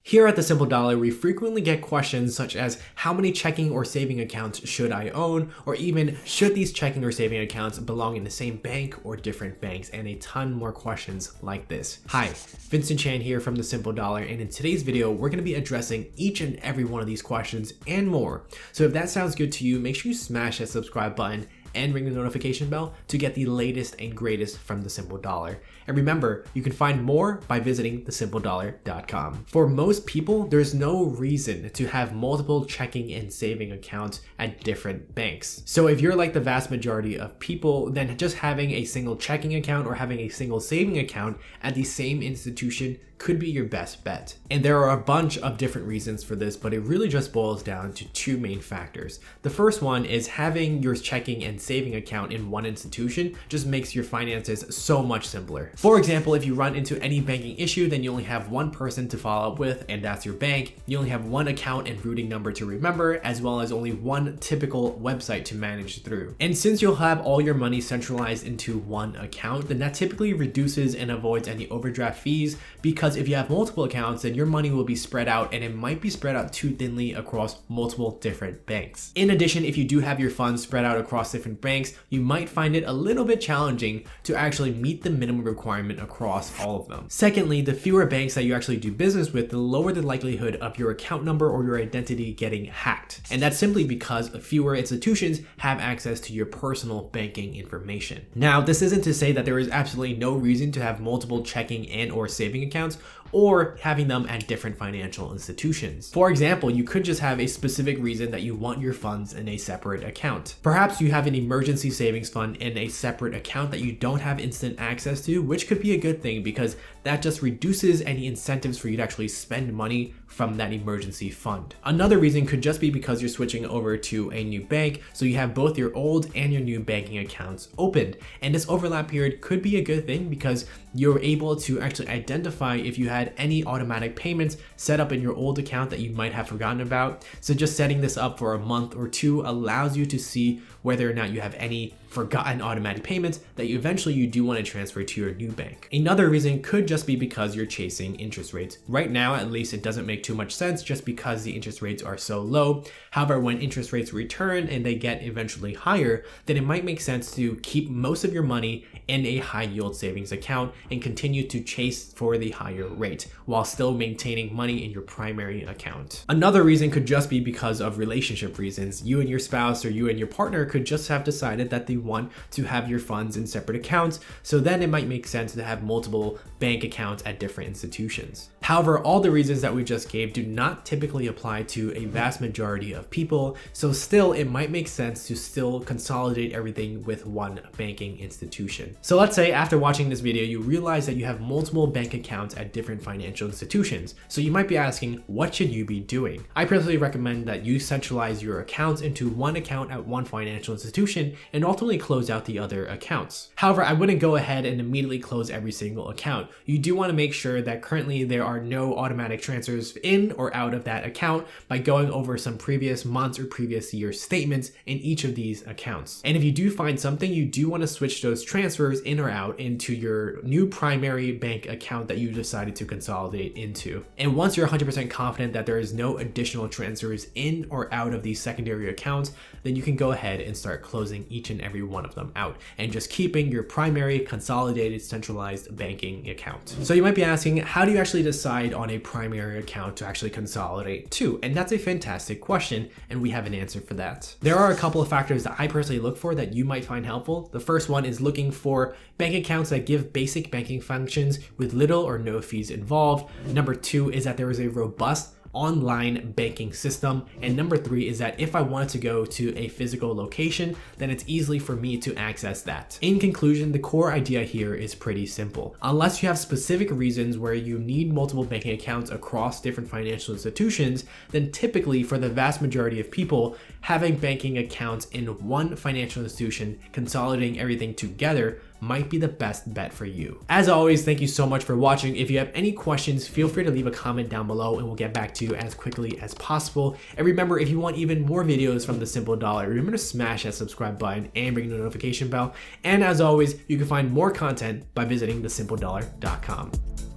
Here at The Simple Dollar, we frequently get questions such as how many checking or saving accounts should I own, or even should these checking or saving accounts belong in the same bank or different banks, and a ton more questions like this. Hi, Vincent here from The Simple Dollar, and in today's video, we're going to be addressing each and every one of these questions and more. So if that sounds good to you, make sure you smash that subscribe button and ring the notification bell to get the latest and greatest from The Simple Dollar. And remember, you can find more by visiting thesimpledollar.com. For most people, there's no reason to have multiple checking and saving accounts at different banks. So if you're like the vast majority of people, then just having a single checking account or having a single saving account at the same institution could be your best bet. And there are a bunch of different reasons for this, but it really just boils down to two main factors. The first one is having your checking and saving account in one institution just makes your finances so much simpler. For example, if you run into any banking issue, then you only have one person to follow up with, and that's your bank. You only have one account and routing number to remember, as well as only one typical website to manage through. And since you'll have all your money centralized into one account, then that typically reduces and avoids any overdraft fees, because if you have multiple accounts, then your money will be spread out, and it might be spread out too thinly across multiple different banks. In addition, if you do have your funds spread out across different banks, you might find it a little bit challenging to actually meet the minimum requirement across all of them. Secondly, the fewer banks that you actually do business with, the lower the likelihood of your account number or your identity getting hacked. And that's simply because fewer institutions have access to your personal banking information. Now, this isn't to say that there is absolutely no reason to have multiple checking and or saving accounts, or having them at different financial institutions. For example, you could just have a specific reason that you want your funds in a separate account. Perhaps you have an emergency savings fund in a separate account that you don't have instant access to, which could be a good thing because that just reduces any incentives for you to actually spend money from that emergency fund. Another reason could just be because you're switching over to a new bank, so you have both your old and your new banking accounts opened. And this overlap period could be a good thing because you're able to actually identify if you had any automatic payments set up in your old account that you might have forgotten about. So just setting this up for a month or two allows you to see whether or not you have any forgotten automatic payments that you do want to transfer to your new bank. Another reason could just be because you're chasing interest rates. Right now, at least, it doesn't make too much sense just because the interest rates are so low. However, when interest rates return and they get eventually higher, then it might make sense to keep most of your money in a high yield savings account and continue to chase for the higher rate while still maintaining money in your primary account. Another reason could just be because of relationship reasons. You and your spouse or you and your partner could just have decided that they want to have your funds in separate accounts, so then it might make sense to have multiple bank accounts at different institutions. However, all the reasons that we just gave do not typically apply to a vast majority of people, so still it might make sense to still consolidate everything with one banking institution. So let's say after watching this video, you realize that you have multiple bank accounts at different financial institutions. So you might be asking, what should you be doing? I personally recommend that you centralize your accounts into one account at one financial institution and ultimately close out the other accounts. However, I wouldn't go ahead and immediately close every single account. You do want to make sure that currently there are no automatic transfers in or out of that account by going over some previous months or previous year statements in each of these accounts. And if you do find something, you do want to switch those transfers in or out into your new primary bank account that you decided to consolidate into. And once you're 100% confident that there is no additional transfers in or out of these secondary accounts, then you can go ahead and start closing each and every one of them out and just keeping your primary consolidated centralized banking account. So you might be asking, how do you actually decide on a primary account to actually consolidate to? And that's a fantastic question, and we have an answer for that. There are a couple of factors that I personally look for that you might find helpful. The first one is looking for bank accounts that give basic banking functions with little or no fees involved. Number two is that there is a robust online banking system. And number three is that if I wanted to go to a physical location, then it's easily for me to access that. In conclusion, the core idea here is pretty simple. Unless you have specific reasons where you need multiple banking accounts across different financial institutions, then typically for the vast majority of people, having banking accounts in one financial institution, consolidating everything together might be the best bet for you. As always, thank you so much for watching. If you have any questions, feel free to leave a comment down below and we'll get back to you as quickly as possible. And remember, if you want even more videos from The Simple Dollar, remember to smash that subscribe button and ring the notification bell. And as always, you can find more content by visiting thesimpledollar.com.